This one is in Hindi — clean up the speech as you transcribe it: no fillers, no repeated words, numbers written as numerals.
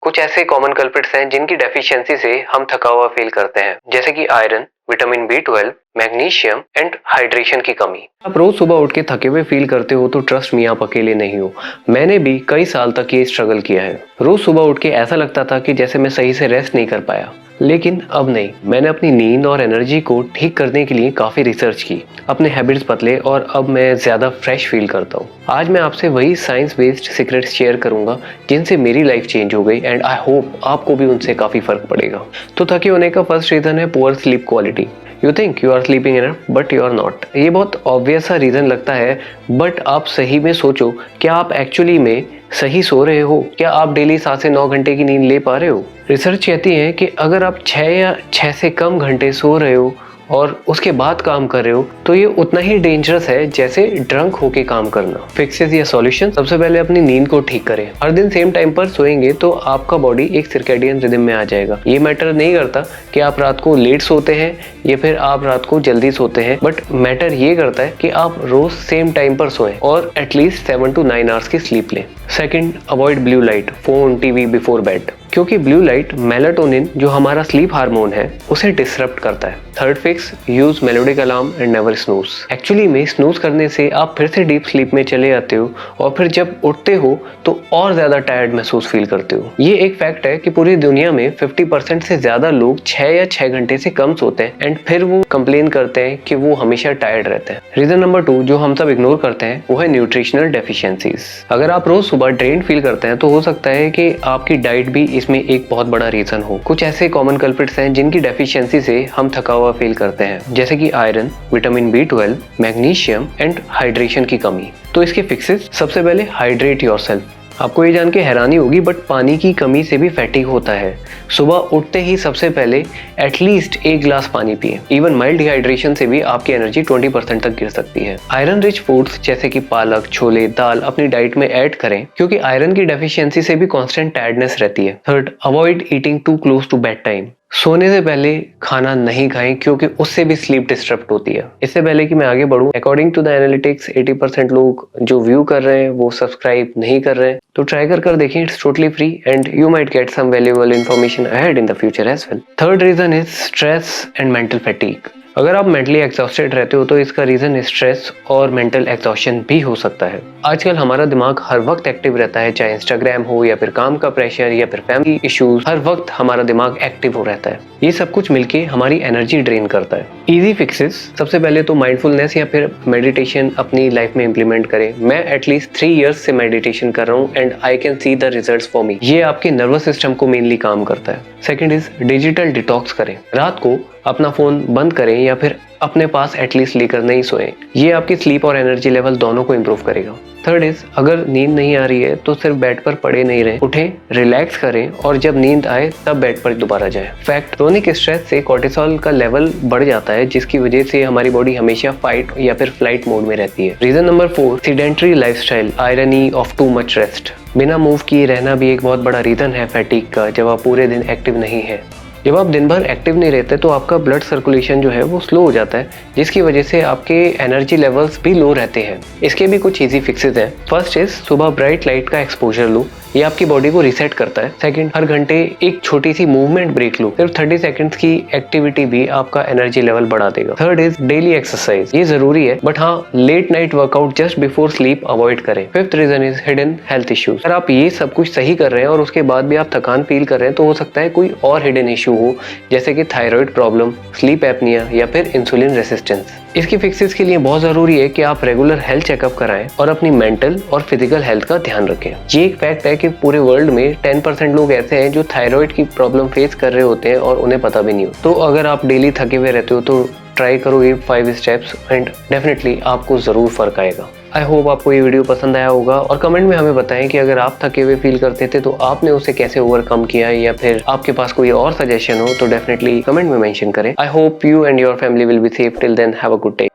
कुछ ऐसे कॉमन कल्प्रिट्स हैं जिनकी डेफिशिएंसी से हम थका हुआ फील करते हैं, जैसे कि iron, vitamin B12, magnesium and hydration की कमी। आप रोज सुबह उठ के थके हुए फील करते हो तो ट्रस्ट मी, आप अकेले नहीं हो। मैंने भी कई साल तक ये स्ट्रगल किया है। रोज सुबह उठ के ऐसा लगता था कि जैसे मैं सही से रेस्ट नहीं कर पाया, लेकिन अब नहीं। मैंने अपनी नींद और एनर्जी को ठीक करने के लिए काफ़ी रिसर्च की, अपने हैबिट्स बदले और अब मैं ज़्यादा फ्रेश फील करता हूँ। आज मैं आपसे वही साइंस बेस्ड सीक्रेट्स शेयर करूंगा जिनसे मेरी लाइफ चेंज हो गई एंड आई होप आपको भी उनसे काफ़ी फ़र्क पड़ेगा। तो थके होने का फर्स्ट रीज़न है poor sleep quality. You think you are sleeping enough but you are not. ये बहुत ऑब्वियस सा रीज़न लगता है, बट आप सही में सोचो, क्या आप एक्चुअली में सही सो रहे हो? क्या आप डेली 7 से 9 घंटे की नींद ले पा रहे हो? रिसर्च कहती है कि अगर आप 6 या 6 से कम घंटे सो रहे हो और उसके बाद काम कर रहे हो तो ये उतना ही डेंजरस है जैसे ड्रंक होके काम करना। फिक्सेस या सॉल्यूशन, सबसे पहले अपनी नींद को ठीक करें। हर दिन सेम टाइम पर सोएंगे तो आपका बॉडी एक सर्कैडियन रिदम में आ जाएगा। ये मैटर नहीं करता कि आप रात को लेट सोते हैं या फिर आप रात को जल्दी सोते हैं, बट मैटर ये करता है कि आप रोज सेम टाइम पर सोएं और एटलीस्ट 7 to 9 आवर्स की स्लीप लें। Second, avoid blue light, phone, TV before bed, क्योंकि ब्लू लाइट मेलाटोनिन जो हमारा स्लीप हार्मोन है उसे डिसरप्ट करता है। Third fix, use melodic alarm and never snooze. Actually में स्नूज करने से आप फिर से डीप स्लीप में चले जाते हो और फिर जब उठते हो तो और ज्यादा टायर्ड महसूस फील करते हो। ये एक फैक्ट है कि पूरी दुनिया में 50% से ज्यादा लोग 6 या 6 घंटे से कम सोते हैं एंड फिर वो कंप्लेन करते हैं कि वो हमेशा टायर्ड रहते हैं। रीजन नंबर 2 जो हम सब इग्नोर करते हैं वो है न्यूट्रिशनल डेफिशिएंसीज। अगर आप रोज सुबह ड्रेन फील करते हैं तो हो सकता है कि आपकी डाइट भी इसमें एक बहुत बड़ा रीजन हो। कुछ ऐसे कॉमन कल्प्रिट्स हैं जिनकी डेफिशिएंसी से हम थका हुआ फील करते हैं, जैसे कि iron, vitamin B12, magnesium and hydration की कमी। तो इसके फिक्सेस, सबसे पहले हाइड्रेट योरसेल्फ। आपको ये जान के हैरानी होगी बट पानी की कमी से भी फैटिग होता है। सुबह उठते ही सबसे पहले एटलीस्ट 1 गिलास पानी पिए। इवन माइल्ड डिहाइड्रेशन से भी आपकी एनर्जी 20% तक गिर सकती है। आयरन रिच फूड्स जैसे कि पालक, छोले, दाल अपनी डाइट में ऐड करें, क्योंकि आयरन की डेफिशिएंसी से भी कांस्टेंट टायर्डनेस रहती है। Third, avoid eating too close to bed time. सोने से पहले खाना नहीं खाएं क्योंकि उससे भी स्लीप डिस्टर्ब होती है। इससे पहले कि मैं आगे बढ़ूं, अकॉर्डिंग टू द एनालिटिक्स 80% लोग जो व्यू कर रहे हैं वो सब्सक्राइब नहीं कर रहे हैं, तो ट्राई कर देखें। It's totally free and you might get some valuable information ahead in the future as well. Third reason is stress and mental fatigue. अगर आप मेंटली एग्जॉस्टेड रहते हो तो इसका रीजन स्ट्रेस और मेंटल एग्जॉस्शन भी हो सकता है। आजकल हमारा दिमाग हर वक्त एक्टिव रहता है, चाहे इंस्टाग्राम हो या फिर काम का प्रेशर या फिर फैमिली इश्यूज, हर वक्त हमारा दिमाग एक्टिव हो रहता है। ये सब कुछ मिलके हमारी एनर्जी ड्रेन करता है। इजी फिक्सेस, सबसे पहले तो माइंडफुलनेस या फिर मेडिटेशन अपनी लाइफ में इंप्लीमेंट करें। मैं एटलीस्ट 3 इयर्स से मेडिटेशन कर रहा हूँ and I can see the results for me. ये आपके नर्वस सिस्टम को मेनली काम करता है। सेकंड इज डिजिटल डिटॉक्स करें। रात को अपना फोन बंद करें या फिर अपने पास एटलीस्ट लेकर नहीं सोएं। ये आपकी स्लीप और एनर्जी लेवल दोनों को इम्प्रूव करेगा। थर्ड इज, अगर नींद नहीं आ रही है तो सिर्फ बेड पर पड़े नहीं रहें, उठें, रिलैक्स करें और जब नींद आए तब बेड पर दोबारा जाएं। फैक्ट, क्रोनिक स्ट्रेस से कोर्टिसोल का लेवल बढ़ जाता है जिसकी वजह से हमारी बॉडी हमेशा फाइट या फिर फ्लाइट मोड में रहती है। Reason number 4, sedentary lifestyle, irony of too much rest. बिना मूव किए रहना भी एक बहुत बड़ा रीजन है फैटीग का, जब आप पूरे दिन एक्टिव नहीं है। जब आप दिन भर एक्टिव नहीं रहते तो आपका ब्लड सर्कुलेशन जो है वो स्लो हो जाता है, जिसकी वजह से आपके एनर्जी लेवल्स भी लो रहते हैं। इसके भी कुछ इजी फिक्सेस हैं। फर्स्ट इज, सुबह ब्राइट लाइट का एक्सपोजर लो, ये आपकी बॉडी को रीसेट करता है। सेकंड, हर घंटे एक छोटी सी मूवमेंट ब्रेक लो, सिर्फ 30 सेकंड्स की एक्टिविटी भी आपका एनर्जी लेवल बढ़ा देगा। थर्ड इज डेली एक्सरसाइज, ये जरूरी है बट हाँ, late night workout just before sleep avoid करें। Fifth reason is hidden health issues. अगर आप ये सब कुछ सही कर रहे हैं और उसके बाद भी आप थकान फील कर रहे हैं तो हो सकता है कोई और हिडन इशू हो, जैसे कि थायराइड प्रॉब्लम, स्लीप एपनिया या फिर इंसुलिन रेसिस्टेंस। इसकी फिक्सेस के लिए बहुत जरूरी है कि आप रेगुलर हेल्थ चेकअप कराएं और अपनी मेंटल और फिजिकल हेल्थ का ध्यान रखें। ये एक फैक्ट है कि पूरे वर्ल्ड में 10% लोग ऐसे हैं जो थायराइड की प्रॉब्लम फेस कर रहे होते हैं और उन्हें पता भी नहीं हो। तो अगर आप डेली थके हुए रहते हो तो ट्राई करो ये 5 स्टेप्स एंड डेफिनेटली आपको जरूर फर्क आएगा। आई होप आपको ये वीडियो पसंद आया होगा और कमेंट में हमें बताएं कि अगर आप थके हुए फील करते थे तो आपने उसे कैसे ओवरकम किया, या फिर आपके पास कोई और सजेशन हो तो डेफिनेटली कमेंट में मेंशन करें। I hope you and your family will be safe. Till then, have a good day.